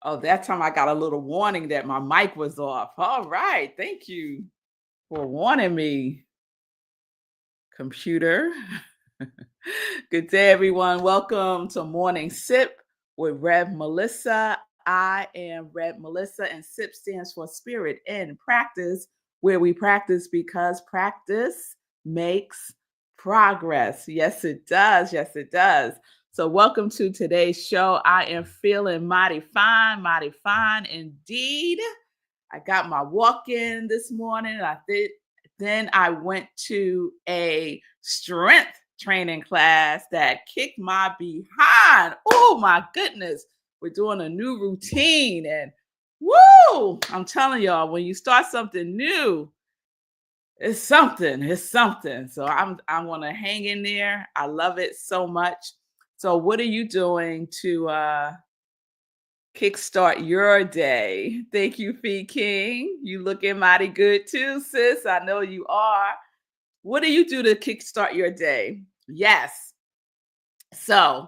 Oh, that time I got a little warning that my mic was off. All right. Thank you for warning me, computer. Good day, everyone. Welcome to Morning Sip with Rev Melissa. I am Rev Melissa, and SIP stands for Spirit in Practice, where we practice because practice makes progress. Yes, it does. Yes, it does. So, welcome to today's show. I am feeling mighty fine indeed. I got my walk in this morning. Then I went to a strength training class that kicked my behind. Oh my goodness. We're doing a new routine and woo! I'm telling y'all, when you start something new, it's something. It's something. So I'm gonna hang in there. I love it so much. So what are you doing to kickstart your day? Thank you, Fee King. You looking mighty good too, sis. I know you are. What do you do to kickstart your day? Yes. So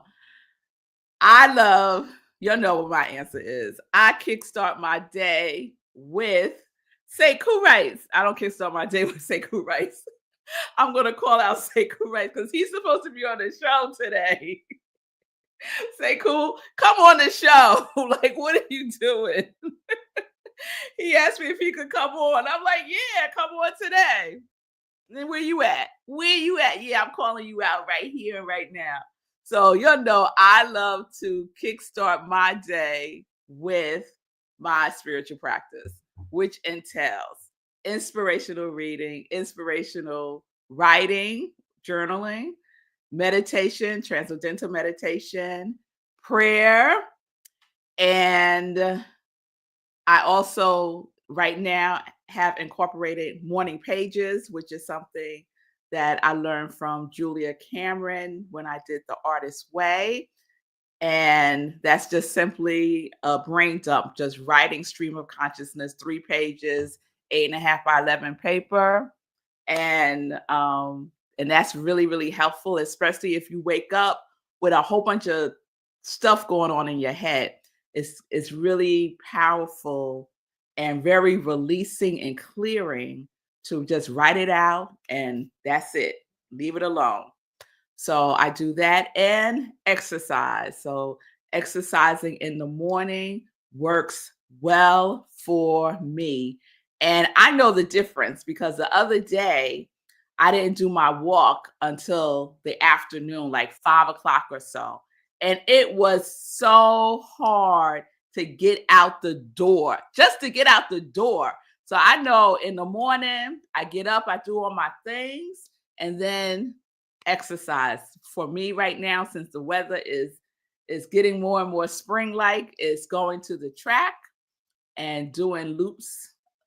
you'll know what my answer is. I kickstart my day with Sekou Writes. I don't kickstart my day with Sekou Writes. I'm going to call out Sekou Writes because he's supposed to be on the show today. Sekou, come on the show. Like, what are you doing? He asked me if he could come on. I'm like, yeah, come on today. Then where you at? Where you at? Yeah, I'm calling you out right here and right now. So you'll know I love to kickstart my day with my spiritual practice, which entails inspirational reading, inspirational writing, journaling, meditation, transcendental meditation, prayer, and I also right now have incorporated morning pages, which is something that I learned from Julia Cameron when I did The Artist's Way. And that's just simply a brain dump, just writing stream of consciousness, 3 pages, 8.5 by 11 paper. And that's really, really helpful, especially if you wake up with a whole bunch of stuff going on in your head. It's really powerful and very releasing and clearing to just write it out and that's it. Leave it alone. So I do that and exercise. So exercising in the morning works well for me. And I know the difference because the other day I didn't do my walk until the afternoon, like 5 o'clock or so. And it was so hard to get out the door, just to get out the door. So I know in the morning, I get up, I do all my things, and then exercise. For me right now, since the weather is getting more and more spring-like, it's going to the track and doing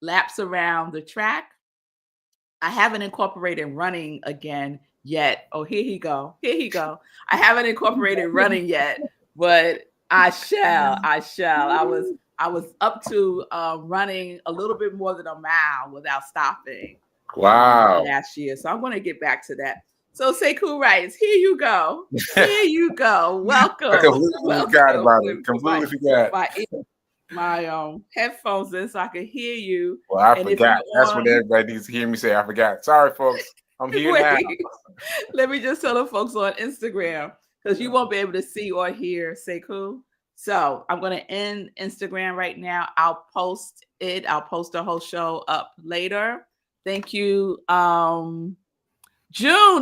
laps around the track. I haven't incorporated running again yet. Oh, here he go. Here he go. I haven't incorporated running yet, but I shall. I was up to running a little bit more than a mile without stopping. Wow. Last year. So I'm going to get back to that. So Sekou Writes, here you go. Here you go. Welcome. I completely forgot about it. Completely forgot. My headphones in so I could hear you. Well, I forgot. That's what everybody needs to hear me say. I forgot. Sorry, folks. I'm here now. Let me just tell the folks on Instagram because you won't be able to see or hear Sekou. So I'm going to end Instagram right now. I'll post it. I'll post the whole show up later. Thank you. June,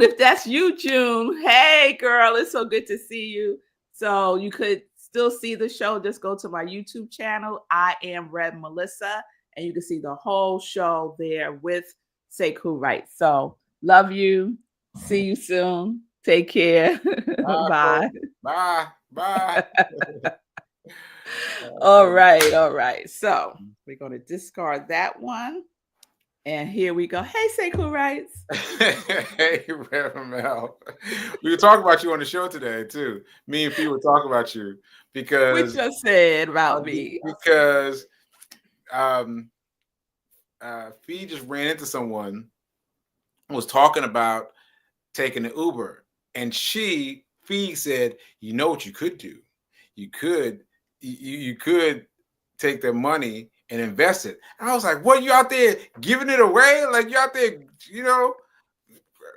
if that's you, June. Hey, girl, it's so good to see you. So you could still see the show. Just go to my YouTube channel. I am Rev Melissa, and you can see the whole show there with Sekou Writes. So love you. See you soon. Take care. Bye. Bye. Bye. All right. So we're going to discard that one. And here we go. Hey, Sekou Writes. Hey, Reverend Mel. We were talking about you on the show today, too. Me and Fee were talking about you because... We just said about me. Because Fee just ran into someone who was talking about taking the Uber. And Fee said, you know what you could do? You could take their money and invest it. And I was like, what, you out there giving it away? Like you out there,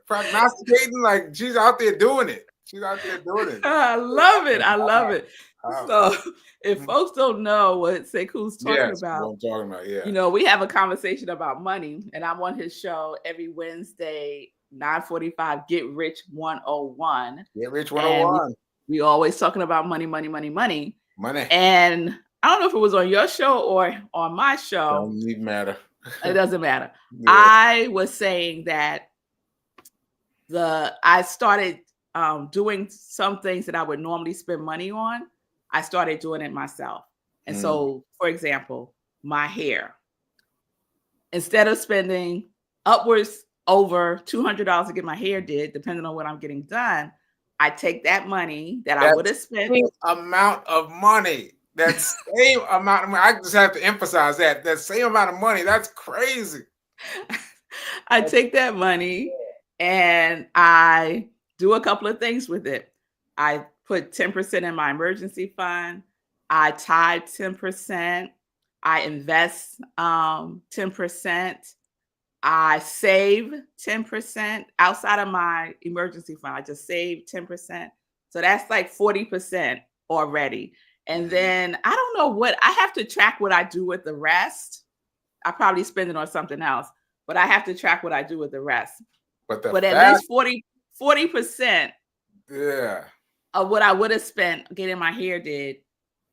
prognosticating, like she's out there doing it. She's out there doing it. I love it. I love it. Wow. So if folks don't know what Sekou's talking Yes, about, what I'm talking about, yeah. we have a conversation about money, and I'm on his show every Wednesday, 9:45, Get Rich 101. Get Rich 101. We always talking about money, money, money, money. Money. And I don't know if it was on your show or on my show. Doesn't even matter. It doesn't matter. Yeah. I was saying that I started doing some things that I would normally spend money on. I started doing it myself. And so, for example, my hair. Instead of spending upwards over $200 to get my hair did, depending on what I'm getting done, I take that money that I would have spent. Amount of money. That same amount of money. I just have to emphasize that. That same amount of money. That's crazy. I take that money and I do a couple of things with it. I put 10% in my emergency fund. I tithe 10%. I invest 10%. I save 10% outside of my emergency fund. I just save 10%. So that's like 40% already. And then I don't know what, I have to track what I do with the rest. I probably spend it on something else, but I have to track what I do with the rest. But at least 40% of what I would have spent getting my hair did,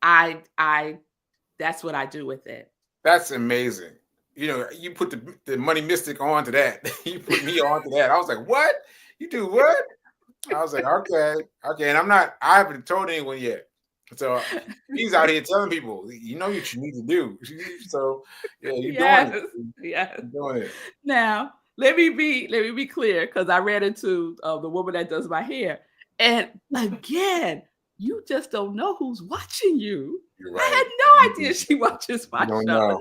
that's what I do with it. That's amazing. You put the money mystic onto that. You put me onto that. I was like, what? You do what? I was like, okay. And I haven't told anyone yet. So he's out here telling people, what you need to do. So yeah, you're doing it. Yes. You're doing it. Now, let me be clear, because I ran into the woman that does my hair. And again, you just don't know who's watching you. You're right. I had no idea she watches my show. No.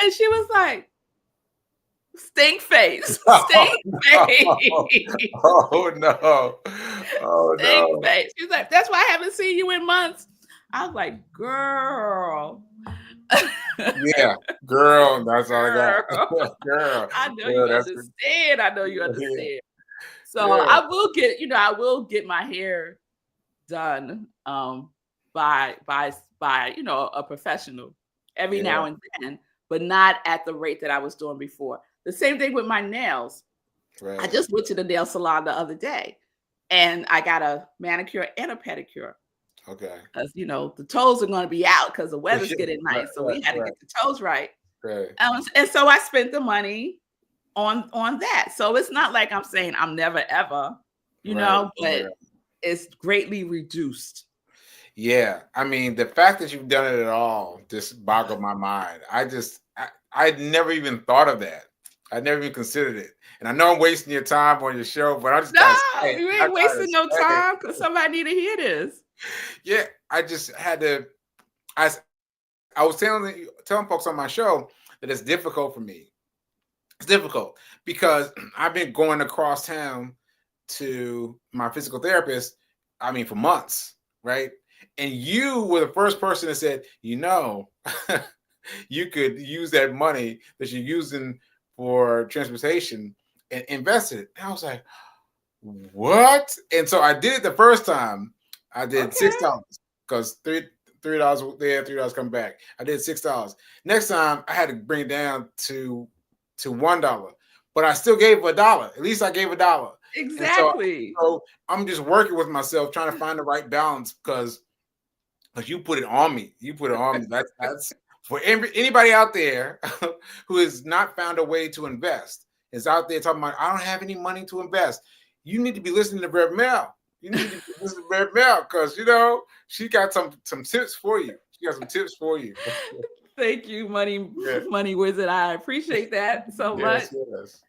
And she was like, stink face. Stink face. Oh no. Stink face. She's like, that's why I haven't seen you in months. I was like, girl. Yeah, girl. That's all I got. Girl. I know you understand. I know you understand. So I will get my hair done by a professional every now and then, but not at the rate that I was doing before. The same thing with my nails. Right. I just went to the nail salon the other day and I got a manicure and a pedicure. Okay. Because the toes are going to be out because the weather's getting nice. So we had to get the toes right. Right. And so I spent the money on that. So it's not like I'm saying I'm never ever, but it's greatly reduced. Yeah. I mean, the fact that you've done it at all just boggled my mind. I'd never even thought of that. I never even considered it. And I know I'm wasting your time on your show, but I just you ain't wasting no time because somebody need to hear this. Yeah, I just had to. I was telling folks on my show that it's difficult for me. It's difficult because I've been going across town to my physical therapist, for months, right? And you were the first person that said, you could use that money that you're using for transportation and invest it. And I was like, what? And so I did it the first time. I did $6 because $3 there, $3 come back. I did $6. Next time I had to bring it down to $1, but I still gave $1. At least I gave $1. Exactly. So I'm just working with myself, trying to find the right balance because you put it on me. You put it on me. That's for anybody out there who has not found a way to invest, is out there talking about, I don't have any money to invest. You need to be listening to Rev Mel. You need to be listening to Rev Mel because, she got some tips for you. She got some tips for you. Thank you, Money Wizard. I appreciate that so much. Yes.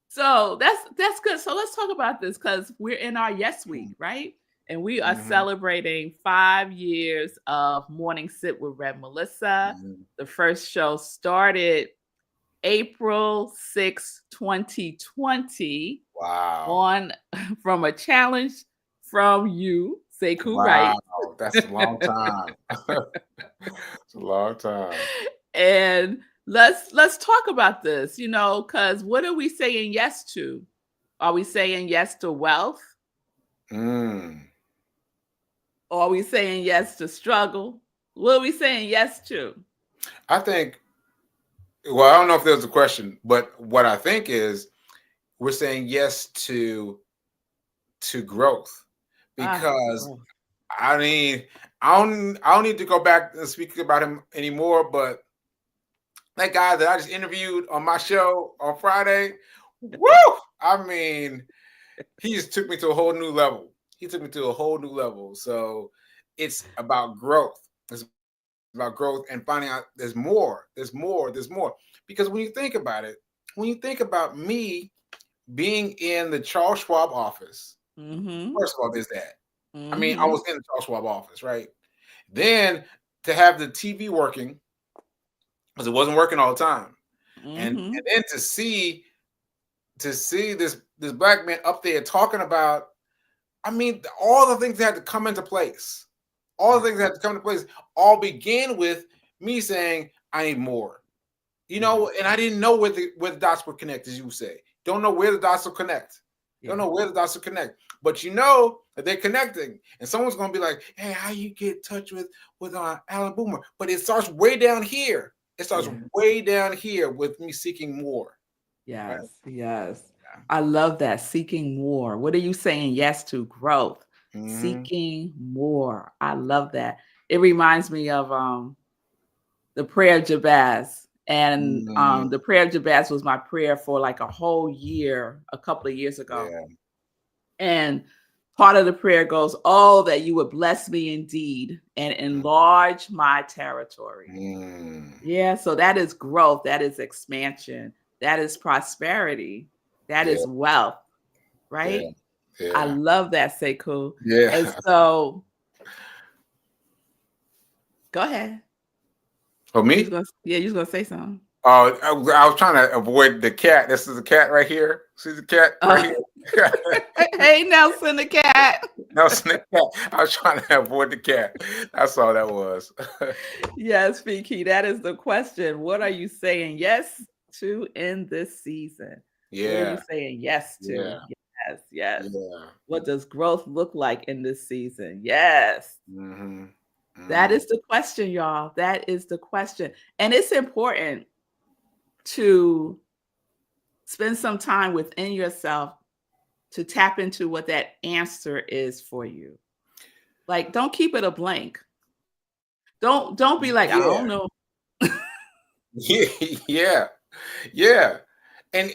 So that's good. So let's talk about this because we're in our Yes Week, right? And we are celebrating 5 years of Morning Sip with Rev Melissa. The first show started April 6, 2020. Wow. From a challenge from you, Sekou Writes. That's a long time. It's a long time. And let's talk about this, because what are we saying yes to? Are we saying yes to wealth? Mm. Or are we saying yes to struggle? What are we saying yes to? I think, well, I don't know if there's a question, but what I think is we're saying yes to growth, because Growth. I mean, I don't need to go back and speak about him anymore, but that guy that I just interviewed on my show on Friday, woo! I mean, he just took me to a whole new level. He took me to a whole new level. So it's about growth. It's about growth and finding out there's more. There's more. There's more. Because when you think about it, when you think about me being in the Charles Schwab office, Mm-hmm. first of all, there's that. I mean, I Mm-hmm. was in the Charles Schwab office, right? Then to have the TV working, because it wasn't working all the time, and Mm-hmm. then to see this black man up there talking about, I mean, all the things that had to come into place, all the things that had to come into place, all began with me saying, "I need more," and I didn't know where the dots would connect, as you say. Don't know where the dots will connect. Don't know where the dots will connect, but you know that they're connecting, and someone's going to be like, "Hey, how you get in touch with Alan Boomer?" But it starts way down here. It starts way down here with me seeking more. Right? Yes, yes. I love that. Seeking more. What are you saying yes to? Growth. Mm-hmm. Seeking more. I love that. It reminds me of the prayer of Jabez. And Mm-hmm. the prayer of Jabez was my prayer for like a whole year, a couple of years ago. Yeah. And part of the prayer goes, "Oh, that you would bless me indeed and enlarge my territory." Mm. Yeah, so that is growth, that is expansion, that is prosperity, that Yeah. is wealth, Yeah. right? I Yeah. love that, Sekou. And Yeah. so, go ahead. For me? You was gonna say something. Oh, I was trying to avoid the cat. This is the cat right here. See the cat right Uh, here? hey, Nelson the cat. No, snake cat. I was trying to avoid the cat. That's all that was. Yes, Vicky, that is the question. What are you saying yes to in this season? What are you Yeah. saying yes Yeah. to? Yes, yes. Yeah. What does growth look like in this season? Yes. Mm-hmm. That Mm-hmm. is the question, y'all. That is the question. And it's important to spend some time within yourself to tap into what that answer is for you. Like, don't keep it a blank. Don't be like, I Yeah. don't know. Yeah. Yeah. Yeah. And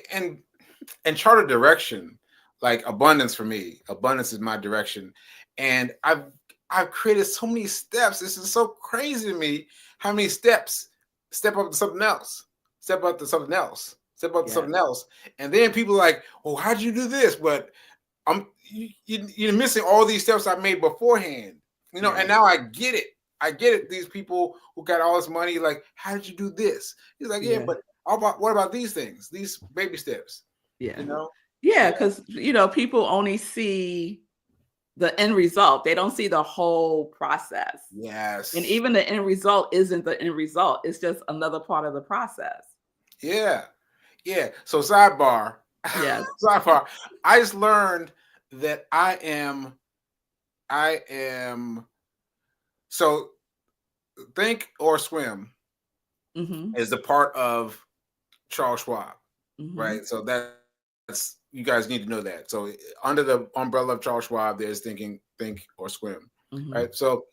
chart a direction, like abundance for me. Abundance is my direction. And I've created so many steps. This is so crazy to me. How many steps? Step up to something else. Step up to something else. Step up to Yeah. something else. And then people are like, "Oh, how'd you do this?" But you're missing all these steps I made beforehand. And now I get it. I get it. These people who got all this money, like, how did you do this? He's like, yeah, Yeah. but what about these things? These baby steps, Yeah. you know? Yeah. Yeah. Because, people only see the end result, they don't see the whole process. And Yes. even the end result isn't the end result, it's just another part of the process. Yeah. Yeah. So sidebar. Yes. Sidebar. I just learned that I am so think or swim Mm-hmm. is the part of Charles Schwab, Mm-hmm. right? So that's you guys need to know that. So under the umbrella of Charles Schwab, there's think or swim, Mm-hmm. right? So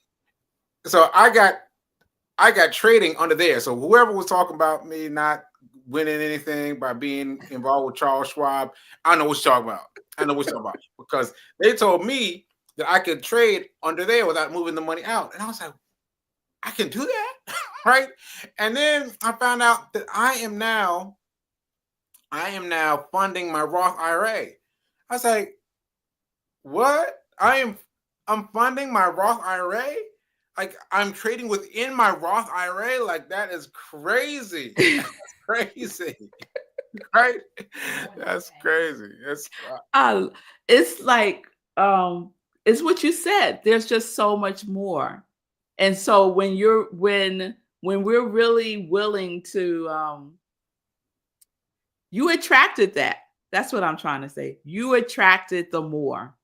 I got trading under there. So whoever was talking about me not winning anything by being involved with Charles Schwab, I know what you're talking about. I know what you're talking about because they told me that I could trade under there without moving the money out, and I was like, I can do that, right? And then I found out that I am now funding my Roth IRA. I was like, what? I'm funding my Roth IRA? Like I'm trading within my Roth IRA? Like that is crazy. That's crazy. Right? That's crazy. Uh, it's like It's what you said. There's just so much more. And so when we're really willing to you attracted that. That's what I'm trying to say. You attracted the more.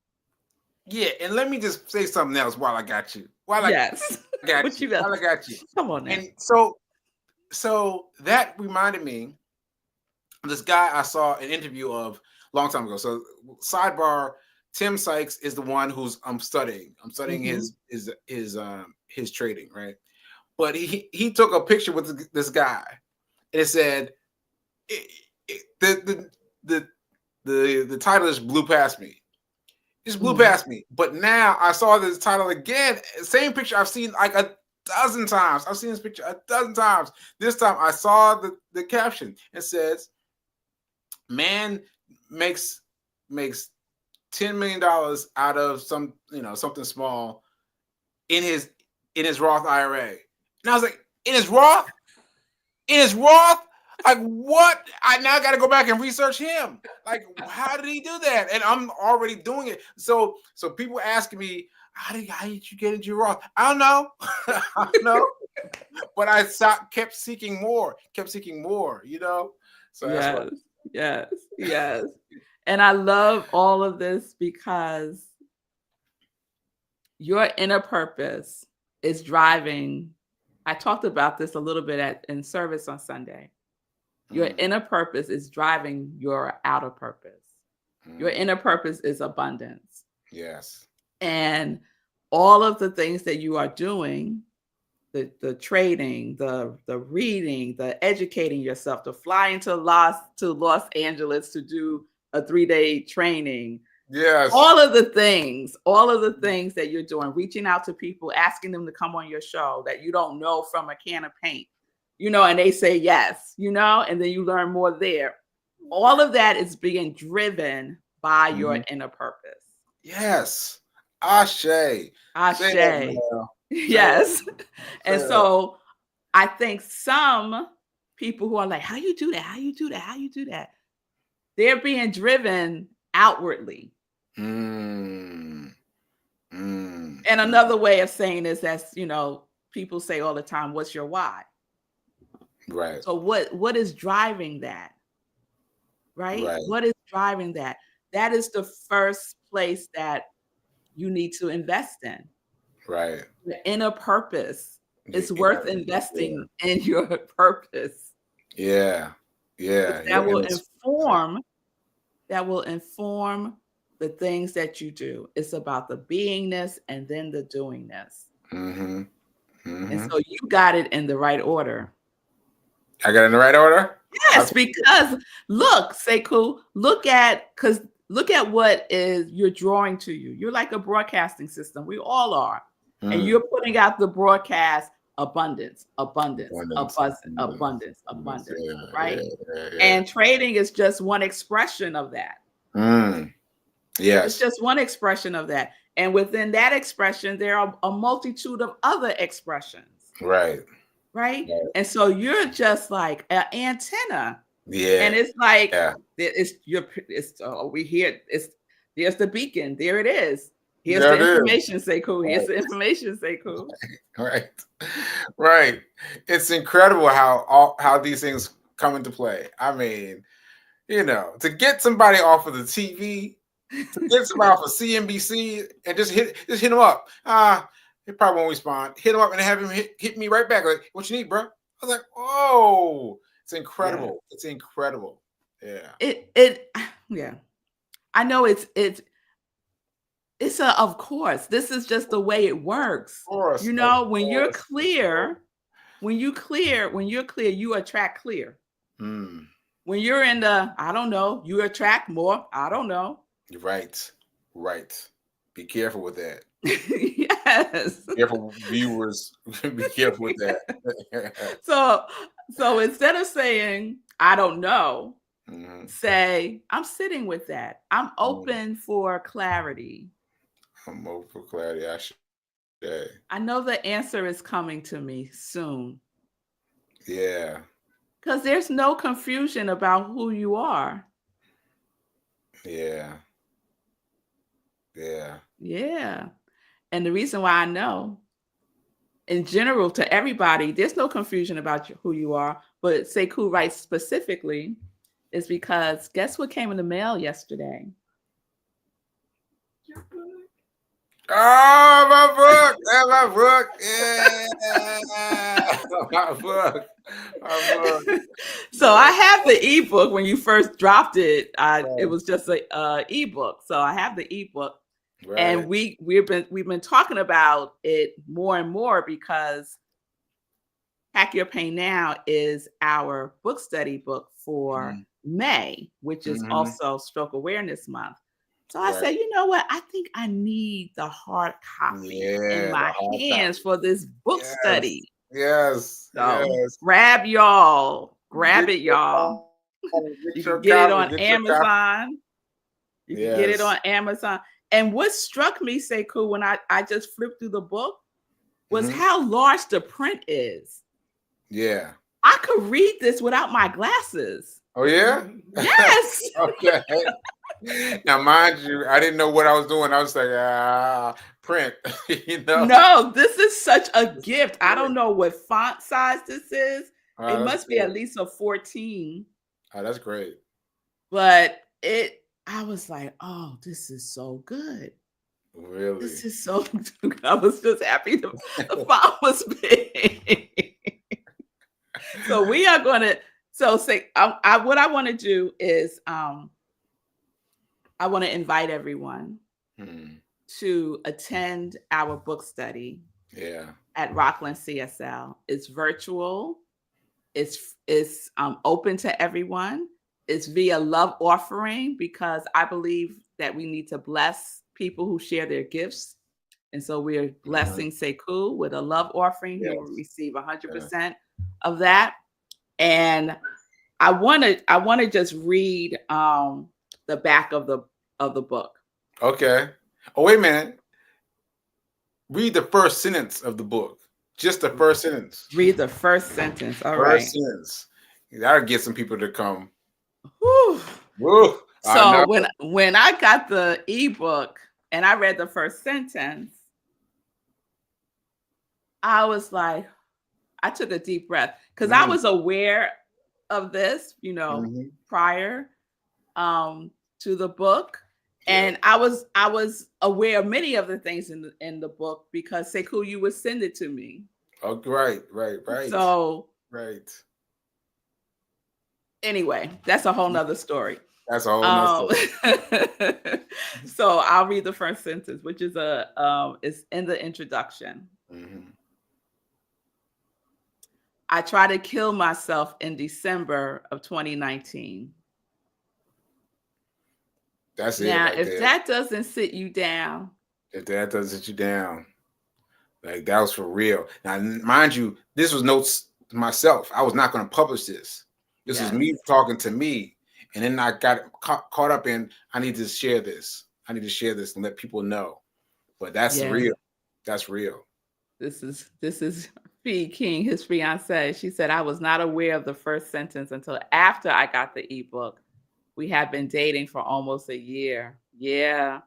Yeah, and let me just say something else while I got you. Yes. What you got? While I got you. Come on now. And so that reminded me of this guy I saw an interview of a long time ago. So sidebar, Tim Sykes is the one who's I'm studying. I'm studying his trading, right? But he took a picture with this guy, and it said the title just blew past me. Just blew past me. But now I saw this title again. Same picture I've seen like a dozen times. I've seen this picture a dozen times. This time I saw the caption. It says, "Man makes $10 million out of something small in his Roth IRA." And I was like, in his Roth? Like, what? I now got to go back and research him. Like, how did he do that? And I'm already doing it. So people asking me, how did you get into your Roth? I don't know. I don't know. But I kept seeking more. So that's what. Yes. And I love all of this because your inner purpose is driving. I talked about this a little bit in service on Sunday. Your inner purpose is driving your outer purpose. Your inner purpose is abundance. Yes. And all of the things that you are doing, the trading, the reading, the educating yourself, the flying to Los Angeles to do a 3-day training. Yes. All of the things that you're doing, reaching out to people, asking them to come on your show that you don't know from a can of paint, and they say yes, and then you learn more there. All of that is being driven by your inner purpose. Yes. Ashe. Yes. And so I think some people who are like, how you do that? They're being driven outwardly. And another way of saying this, that's, people say all the time, what's your why? Right. So what is driving that? Right? What is driving that? That is the first place that you need to invest in. Right. The inner purpose. It's worth investing in your purpose. Yeah. That will inform the things that you do. It's about the beingness and then the doingness. And so you got it in the right order. I got it in the right order? Yes, because look, Sekou, look at what you're drawing to you. You're like a broadcasting system. We all are. And you're putting out the broadcast abundance, right? And trading is just one expression of that. Yes. It's just one expression of that. And within that expression, there are a multitude of other expressions. Right. And so you're just like an antenna. Yeah. And it's like, there's the beacon. There it is. Here's the information, Sekou. Here's the information, Sekou. Right. It's incredible how these things come into play. I mean, to get somebody off of the TV, to get somebody off of CNBC and just hit him up. He probably won't respond. Hit him up and have him hit me right back. Like, what you need, bro? I was like, oh, it's incredible. Yeah. It's incredible. Yeah. Yeah. I know it's of course. This is just the way it works. When you're clear, you attract clear. When you're in the, I don't know, you attract more. I don't know. Right. Be careful with that. Yes. Careful, viewers. Be careful with that. So instead of saying, I don't know, say, I'm sitting with that. I'm open for clarity. I'm open for clarity. I know the answer is coming to me soon. Yeah. Because there's no confusion about who you are. Yeah. Yeah. Yeah. And the reason why I know, in general, to everybody, there's no confusion about who you are, but Sekou Writes specifically is because guess what came in the mail yesterday? Oh, my book. Yeah, my book. Yeah. My book. My book. So I have the ebook. When you first dropped it, it Right. was just a ebook. So I have the ebook, and Right. we've been talking about it more and more because Hack Your Pain Now is our book study book for May, which is Mm-hmm. also Stroke Awareness Month. So I Right. said, you know what? I think I need the hard copy in Yeah. The my hard hands copy. for this book Yes. study. Yes. So Yes. grab y'all, grab Get it, your y'all. copy. You Get can your get it copy. on Get your copy. Amazon. You can get it Yes. on Amazon. And what struck me, Sekou, when I just flipped through the book was Mm-hmm. how large the print is. Yeah. I could read this without my glasses. Oh, yeah? Yes. Okay. Now, mind you, I didn't know what I was doing. I was like, print, you know? No, this is such a gift. I don't know what font size this is. It Oh, that's must be at good. least a 14, Oh, that's great. but I was like, oh, this is so good. Really? This is so I was just happy the font was big. So we are going to say what I want to do is I want to invite everyone Hmm. to attend our book study Yeah. at Rockland CSL. It's virtual. It's open to everyone. It's via love offering because I believe that we need to bless people who share their gifts. And so we are Mhm. blessing Sekou with a love offering. He will Yes. receive Yeah. 100% of that. And I want to just read the back of the book. Okay. Oh, wait a minute. Read the first sentence of the book. Just the first sentence. Read the first sentence. All First right. sentence. That'll get some people to come. Whew. Woo, I know. So when I got the ebook and I read the first sentence, I was like, I took a deep breath because I was aware of this, Mhm. prior to the book. Yeah. And I was aware of many of the things in the book because Sekou, you would send it to me. Oh, right. So Right. anyway, that's a whole nother story. That's a whole nother story. So I'll read the first sentence, which is it's in the introduction. Mhm. I tried to kill myself in December of 2019. That's it Now, right if there. that doesn't sit you down, If that doesn't sit you down, like that was for real. Now, mind you, this was notes to myself. I was not going to publish this. This was yes, me talking to me, and then I got caught up in. I need to share this. I need to share this and let people know. But that's yes, real. That's real. this is Fee King, his fiance. She said, I was not aware of the first sentence until after I got the ebook. We had been dating for almost a year. Yeah.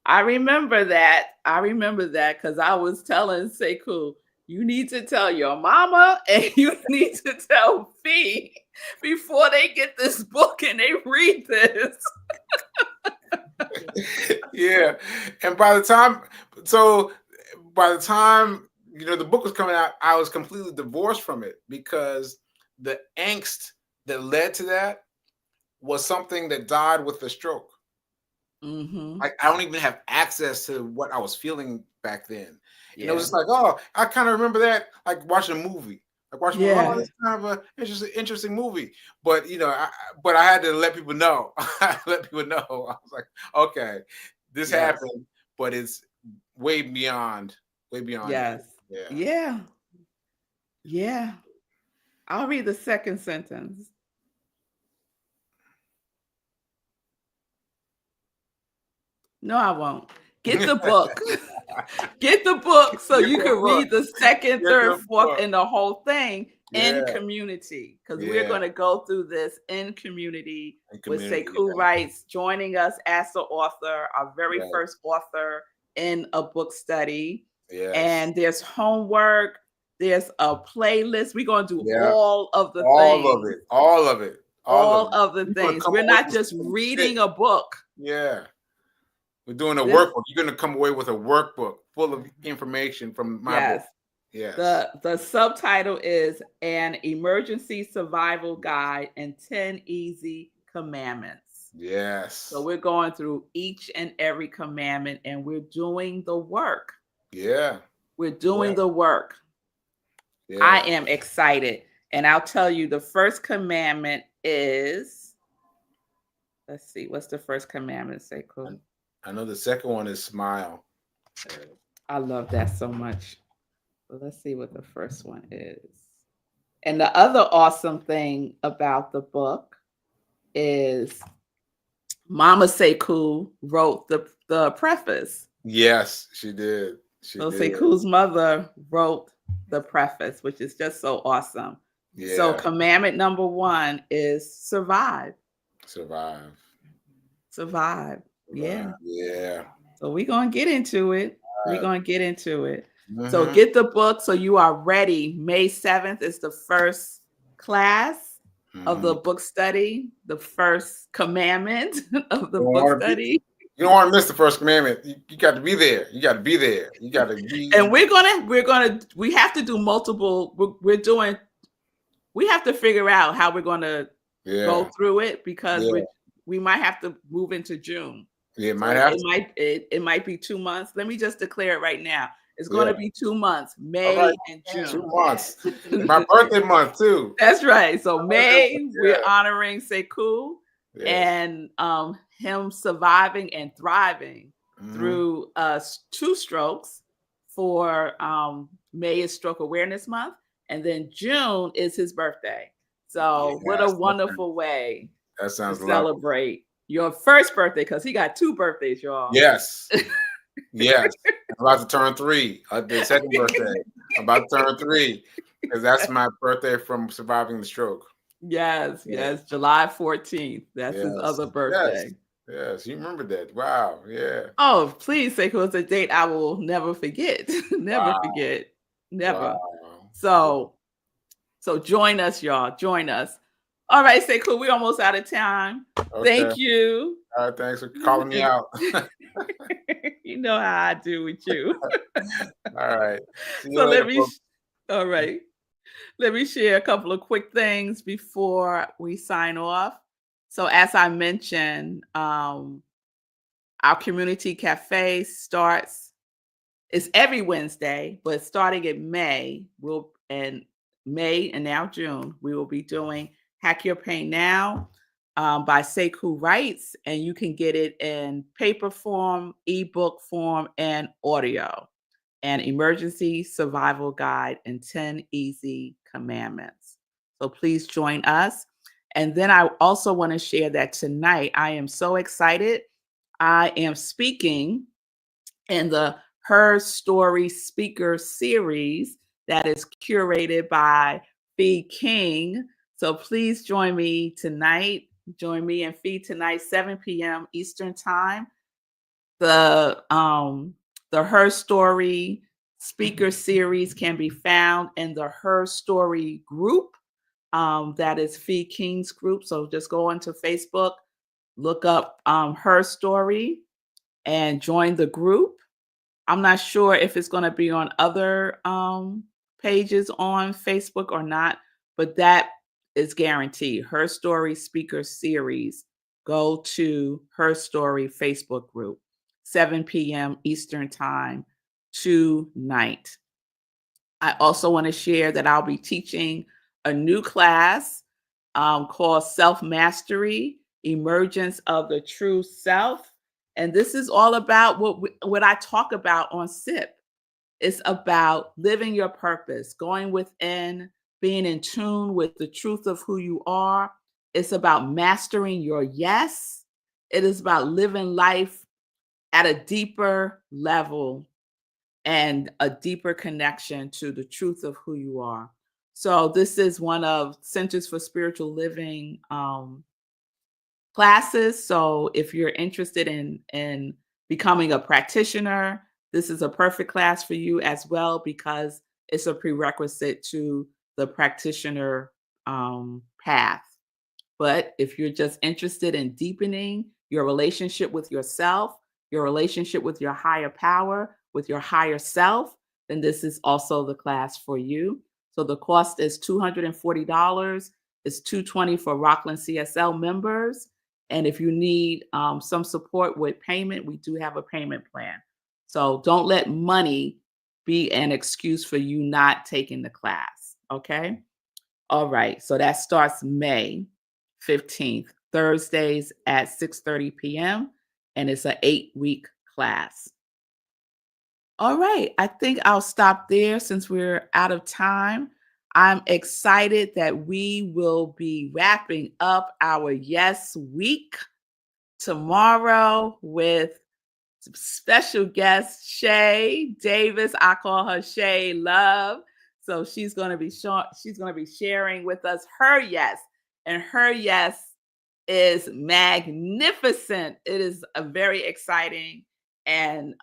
I remember that. Because I was telling Sekou, you need to tell your mama and you need to tell Fee before they get this book and they read this. Yeah. And by the time the book was coming out, I was completely divorced from it because the angst that led to that was something that died with the stroke. Mm-hmm. I don't even have access to what I was feeling back then. And it was Yeah. just like, oh, I kind of remember that, like watching a movie. Like watching a movie, oh, Yeah. it's kind of a interesting movie. But I had to let people know. I let people know. I was like, okay, this Yes. happened, but it's way beyond that. Yes. Yeah. Yeah. I'll read the second sentence. No, I won't. Get the book. Get the book so Get you the can book. read the second, Get third, the fourth, book. and the whole thing. Yeah. in community, because we're Yeah. going to go through this in community In with community. Sekou Writes joining us as the author, our very Right. first author in a book study. Yes. And there's homework, there's a playlist. We're going to do Yeah. all of the All things. of it. All of it. All of the You're gonna things. come We're away not with just some reading shit. a book. Yeah. We're doing a This- workbook. You're gonna come away with a workbook full of information from my book. Yes. Yes. The subtitle is An Emergency Survival Guide and 10 Easy Commandments. Yes. So we're going through each and every commandment, and we're doing the work. Yeah. We're doing Yeah. the work. Yeah. I am excited. And I'll tell you, the first commandment is, let's see, what's the first commandment, Sekou? I know the second one is smile. I love that so much. But let's see what the first one is. And the other awesome thing about the book is Mama Sekou wrote the preface. Yes, she did. So Sekou's mother wrote the preface, which is just so awesome. Yeah. So commandment number 1 is survive. Survive. Yeah. Yeah. So we're going to get into it. Right. We're going to get into it. Mhm. So get the book so you are ready. May 7th is the first class of the book study, the first commandment of the book study. You don't want to miss the first commandment. You got to be there. You got to be there. You got to be. And we have to do multiple. We have to figure out how we're going to go through it, because we might have to move into June. Yeah, it might be 2 months. Let me just declare it right now. It's going to be 2 months, May and June. 2 months. My birthday month too. That's right. So May, we're honoring Sekou and him surviving and thriving through 2 strokes. For May is Stroke Awareness Month, and then June is his birthday. So what a wonderful way to celebrate your first birthday, because he got 2 birthdays, y'all. Yes. Yes. I'm about to turn 3. The second birthday. I'm about to turn 3, because that's my birthday from surviving the stroke. Yes. July 14th. That's his other birthday. Yes, you remember that. Wow. Yeah. Oh, please, Sekou, it's a date I will never forget. Forget. Never. Wow. So join us, y'all. Join us. All right, Sekou, we're almost out of time. Okay. Thank you. All right, thanks for calling me out. You know how I do with you. All right. So all right. Let me share a couple of quick things before we sign off. So as I mentioned, our community cafe it's every Wednesday, but starting in May, and now June, we will be doing Hack Your Pain Now by Sekou Writes, and you can get it in paper form, ebook form, and audio. An Emergency Survival Guide and 10 Easy Commandments. So please join us. And then I also want to share that tonight I am so excited. I am speaking in the Her Story Speaker Series that is curated by Fee King. So please join me tonight. Join me and Fee tonight, 7 p.m. Eastern Time. The Her Story Speaker Series can be found in the Her Story group. That is Fee King's group. So just go onto Facebook, look up Her Story, and join the group. I'm not sure if it's going to be on other pages on Facebook or not, but that is guaranteed. Her Story Speaker Series. Go to Her Story Facebook group, 7 p.m. Eastern Time tonight. I also want to share that I'll be teaching a new class called Self-Mastery, Emergence of the True Self. And this is all about what I talk about on SIP. It's about living your purpose, going within, being in tune with the truth of who you are. It's about mastering your yes. It is about living life at a deeper level and a deeper connection to the truth of who you are. So this is one of Centers for Spiritual Living classes. So if you're interested in becoming a practitioner, this is a perfect class for you as well, because it's a prerequisite to the practitioner path. But if you're just interested in deepening your relationship with yourself, your relationship with your higher power, with your higher self, then this is also the class for you. So the cost is $240. It's $220 for Rockland CSL members. And if you need some support with payment, we do have a payment plan. So don't let money be an excuse for you not taking the class. Okay. All right. So that starts May 15th, Thursdays at 6:30 p.m. And it's an 8-week class. All right. I think I'll stop there since we're out of time. I'm excited that we will be wrapping up our Yes Week tomorrow with special guest Shay Davis. I call her Shay Love. So she's going to be sharing with us her yes, and her yes is magnificent. It is a very exciting, and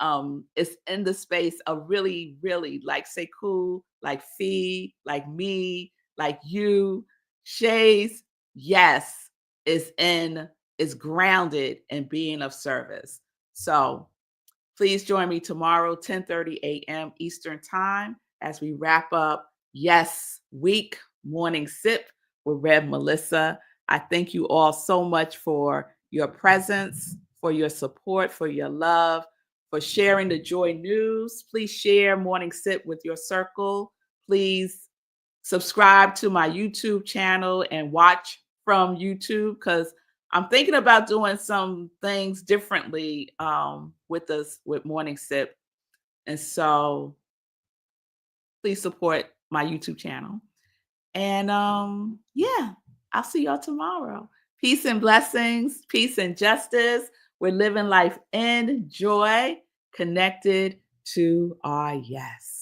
it's in the space of really, really like Sekou, like Fee, like me, like you. Shay's yes is grounded in being of service. So please join me tomorrow, 10:30 a.m. Eastern Time, as we wrap up Yes Week Morning Sip with Rev Melissa. I thank you all so much for your presence, for your support, for your love, for sharing the joy news. Please share Morning Sip with your circle. Please subscribe to my YouTube channel and watch from YouTube, because I'm thinking about doing some things differently with Morning Sip. And so please support my YouTube channel. And yeah, I'll see y'all tomorrow. Peace and blessings, peace and justice. We're living life in joy, connected to our yes.